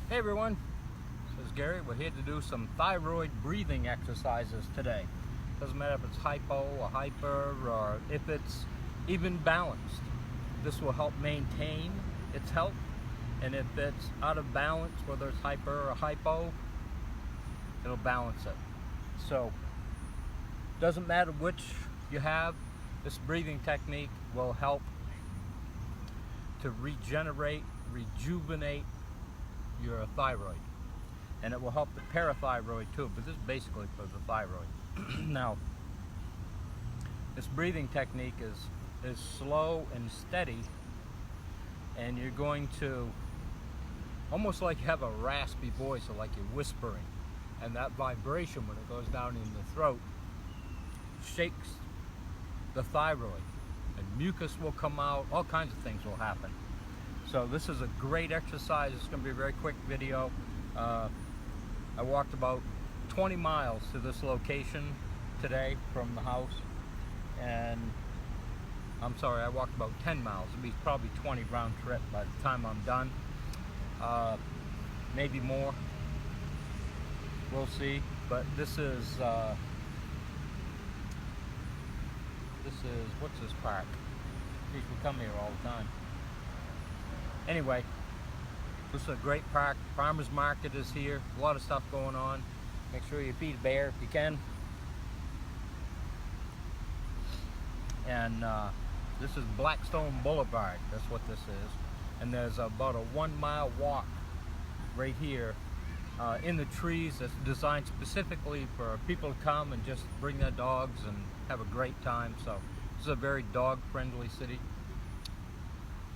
Hey everyone, this is Gary. We're here to do some thyroid breathing exercises today. Doesn't matter if it's hypo or hyper or if it's even balanced. This will help maintain its health, and if it's out of balance, whether it's hyper or hypo, it'll balance it. So doesn't matter which you have, this breathing technique will help to regenerate, rejuvenate your thyroid, and it will help the parathyroid too, but this is basically for the thyroid. Now, this breathing technique is slow and steady, and you're going to almost like you have a raspy voice, or like you're whispering, and that vibration when it goes down in the throat shakes the thyroid, and mucus will come out, all kinds of things will happen. So this is a great exercise. It's going to be a very quick video. I walked about 20 miles to this location today from the house, and I'm sorry, I walked about 10 miles. It'll be probably 20 round trip by the time I'm done. Maybe more. We'll see. But this is what's this park? Geez, we come here all the time. Anyway, this is a great park. Farmers market is here. A lot of stuff going on. Make sure you feed a bear if you can. And this is Blackstone Boulevard. That's what this is. And there's about a 1 mile walk right here in the trees that's designed specifically for people to come and just bring their dogs and have a great time. So this is a very dog-friendly city.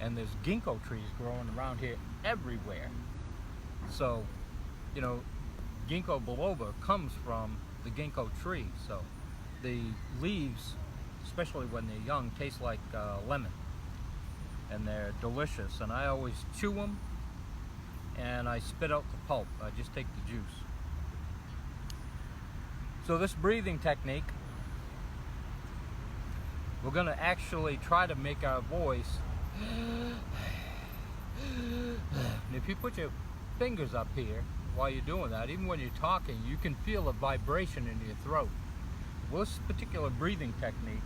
And there's ginkgo trees growing around here everywhere. So, you know, ginkgo biloba comes from the ginkgo tree. So the leaves, especially when they're young, taste like lemon. And they're delicious. And I always chew them and I spit out the pulp. I just take the juice. So this breathing technique, we're going to actually try to make our voice. And if you put your fingers up here while you're doing that, even when you're talking, you can feel a vibration in your throat. Well, this particular breathing technique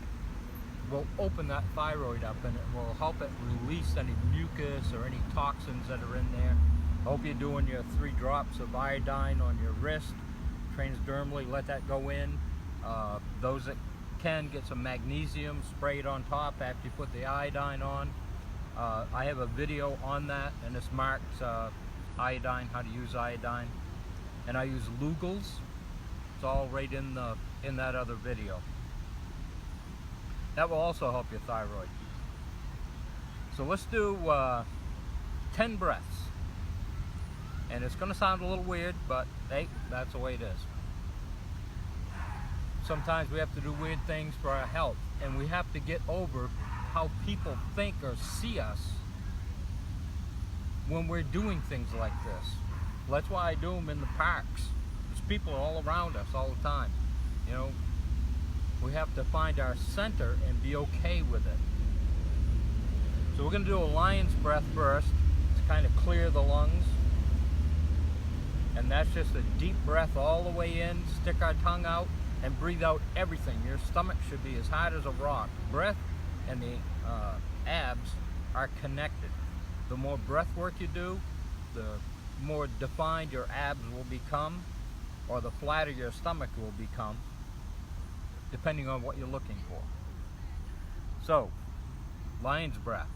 will open that thyroid up, and it will help it release any mucus or any toxins that are in there. I hope you're doing your 3 drops of iodine on your wrist transdermally. Let that go in. Those that can, get some magnesium, spray it on top after you put the iodine on. I have a video on that, and it's marked iodine, how to use iodine. And I use Lugol's. It's all right in that other video. That will also help your thyroid. So let's do 10 breaths. And it's going to sound a little weird, but hey, that's the way it is. Sometimes we have to do weird things for our health, and we have to get over how people think or see us when we're doing things like this. Well, that's why I do them in the parks. There's people all around us all the time. You know, we have to find our center and be okay with it. So we're going to do a lion's breath first to kind of clear the lungs. And that's just a deep breath all the way in, stick our tongue out, and breathe out everything. Your stomach should be as hard as a rock. Breath and the abs are connected. The more breath work you do, the more defined your abs will become, or the flatter your stomach will become, depending on what you're looking for. So, lion's breath.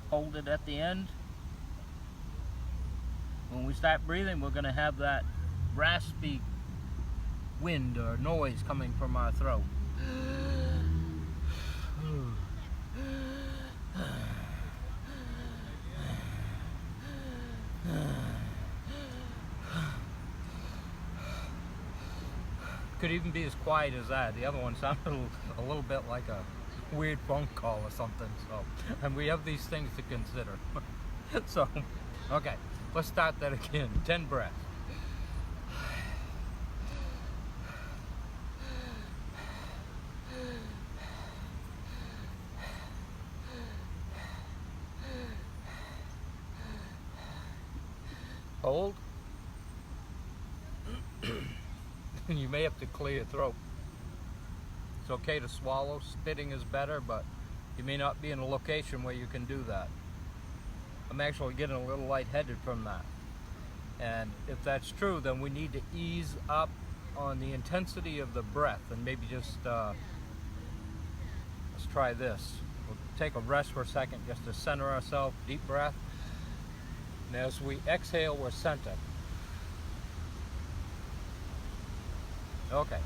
Hold it at the end. When we start breathing, we're going to have that raspy wind or noise coming from our throat. Could even be as quiet as that. The other one sounded a little bit like a weird phone call or something. So, and we have these things to consider. So, okay, let's start that again. 10 breaths. cold, you may have to clear your throat. It's okay to swallow. Spitting is better, but you may not be in a location where you can do that. I'm actually getting a little lightheaded from that. And if that's true, then we need to ease up on the intensity of the breath, and maybe just let's try this. We'll take a rest for a second just to center ourselves. Deep breath. And as we exhale, we're centered. Okay,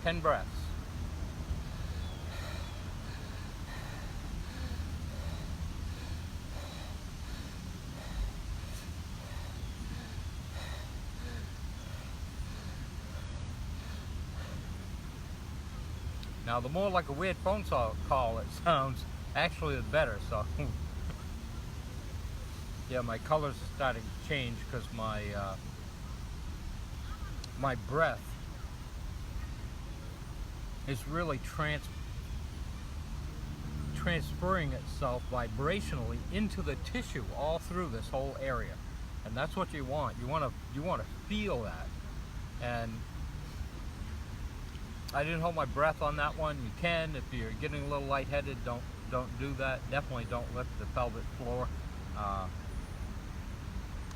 10 breaths. Now, the more like a weird phone call it sounds, actually the better. So, yeah, my colors are starting to change because my breath is really transferring itself vibrationally into the tissue all through this whole area, and that's what you want. You want to feel that. And I didn't hold my breath on that one. You can, if you're getting a little lightheaded, don't do that. Definitely don't lift the pelvic floor.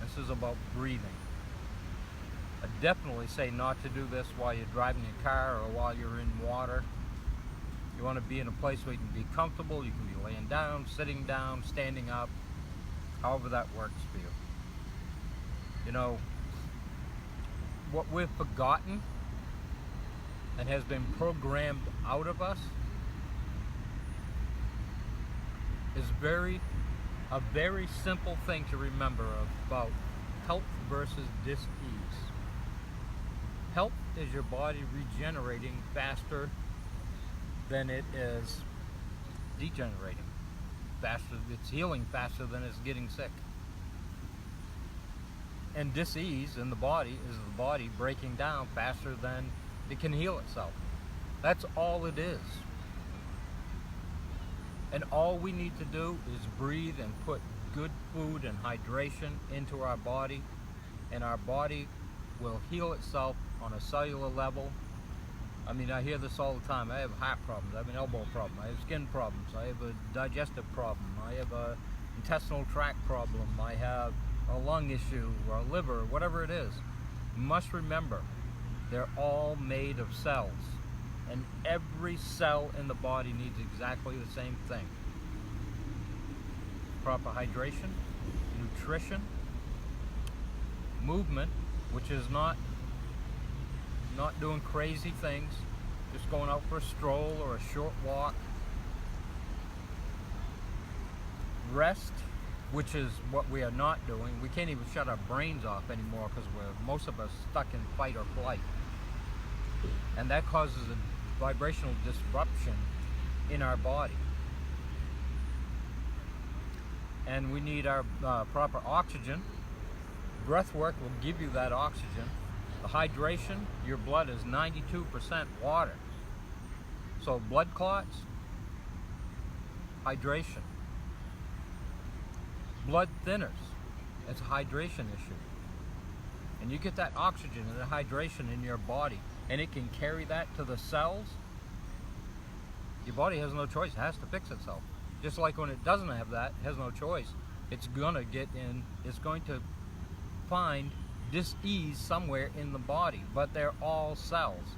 This is about breathing. I definitely say not to do this while you're driving your car or while you're in water. You want to be in a place where you can be comfortable. You can be laying down, sitting down, standing up, however that works for you. You know, what we've forgotten and has been programmed out of us is a very simple thing to remember about health versus dis-ease. Health is your body regenerating faster than it is degenerating. It's healing faster than it's getting sick. And dis-ease in the body is the body breaking down faster than it can heal itself. That's all it is. And all we need to do is breathe and put good food and hydration into our body, and our body will heal itself on a cellular level. I mean, I hear this all the time. I have heart problems, I have an elbow problem, I have skin problems, I have a digestive problem, I have a intestinal tract problem, I have a lung issue or a liver, whatever it is. You must remember, they're all made of cells, and every cell in the body needs exactly the same thing. Proper hydration, nutrition, movement, which is not doing crazy things, just going out for a stroll or a short walk. Rest, which is what we are not doing. We can't even shut our brains off anymore because most of us stuck in fight or flight. And that causes a vibrational disruption in our body. And we need our proper oxygen. Breath work will give you that oxygen. The hydration, your blood is 92% water. So blood clots, hydration. Blood thinners, it's a hydration issue. And you get that oxygen and the hydration in your body, and it can carry that to the cells. Your body has no choice, it has to fix itself. Just like when it doesn't have that, it has no choice. It's going to find dis-ease somewhere in the body, but they're all cells.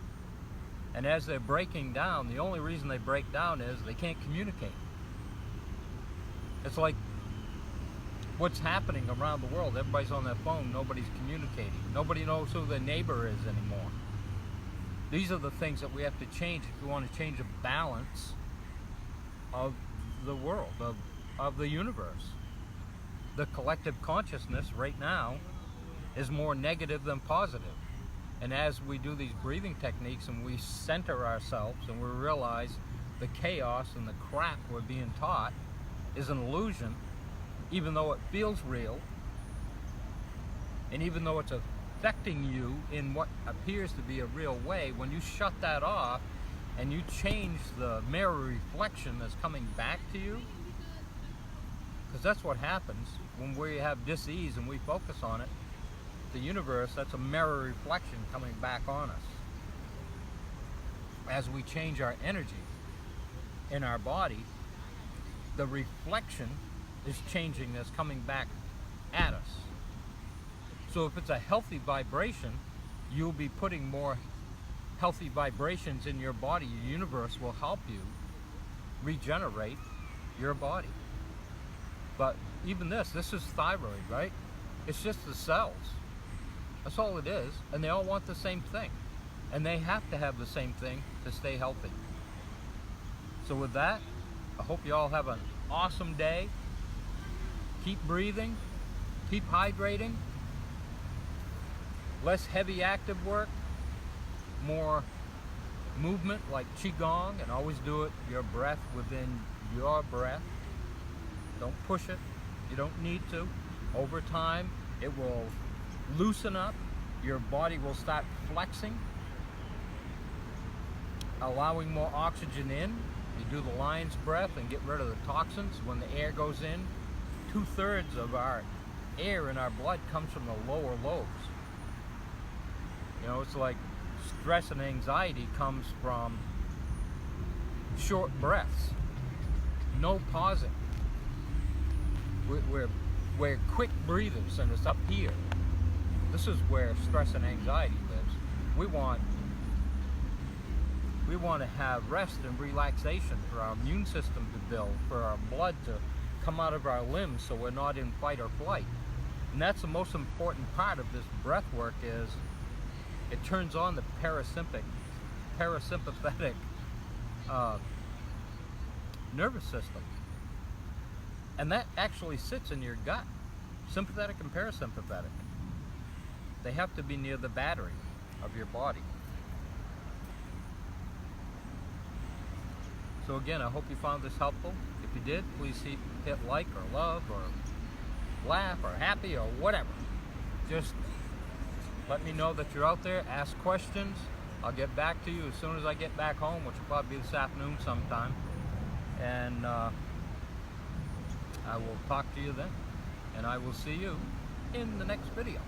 And as they're breaking down, the only reason they break down is they can't communicate. It's like what's happening around the world. Everybody's on their phone, nobody's communicating. Nobody knows who their neighbor is anymore. These are the things that we have to change if we want to change the balance of the world, of the universe. The collective consciousness right now is more negative than positive. And as we do these breathing techniques and we center ourselves and we realize the chaos and the crap we're being taught is an illusion, even though it feels real, and even though it's affecting you in what appears to be a real way, when you shut that off and you change the mirror reflection that's coming back to you, because that's what happens when we have dis-ease and we focus on it. the universe, that's a mirror reflection coming back on us. As we change our energy in our body, the reflection is changing this, coming back at us. So if it's a healthy vibration, you'll be putting more healthy vibrations in your body. Your universe will help you regenerate your body. But even this is thyroid, right? It's just the cells. That's all it is. And they all want the same thing. And they have to have the same thing to stay healthy. So with that, I hope you all have an awesome day. Keep breathing. Keep hydrating. Less heavy active work. More movement like Qigong, and always do it your breath within your breath. Don't push it. You don't need to. Over time, it will loosen up. Your body will start flexing, allowing more oxygen in. You do the lion's breath and get rid of the toxins. When the air goes in, 2/3 of our air in our blood comes from the lower lobes. You know, it's like stress and anxiety comes from short breaths, no pausing. We're quick breathers, and it's up here. This is where stress and anxiety lives. We want to have rest and relaxation for our immune system to build, for our blood to come out of our limbs so we're not in fight or flight. And that's the most important part of this breath work, is it turns on the parasympathetic nervous system. And that actually sits in your gut. Sympathetic and parasympathetic. They have to be near the battery of your body. So again, I hope you found this helpful. If you did, please hit like or love or laugh or happy or whatever. Just let me know that you're out there. Ask questions. I'll get back to you as soon as I get back home, which will probably be this afternoon sometime. And I will talk to you then. And I will see you in the next video.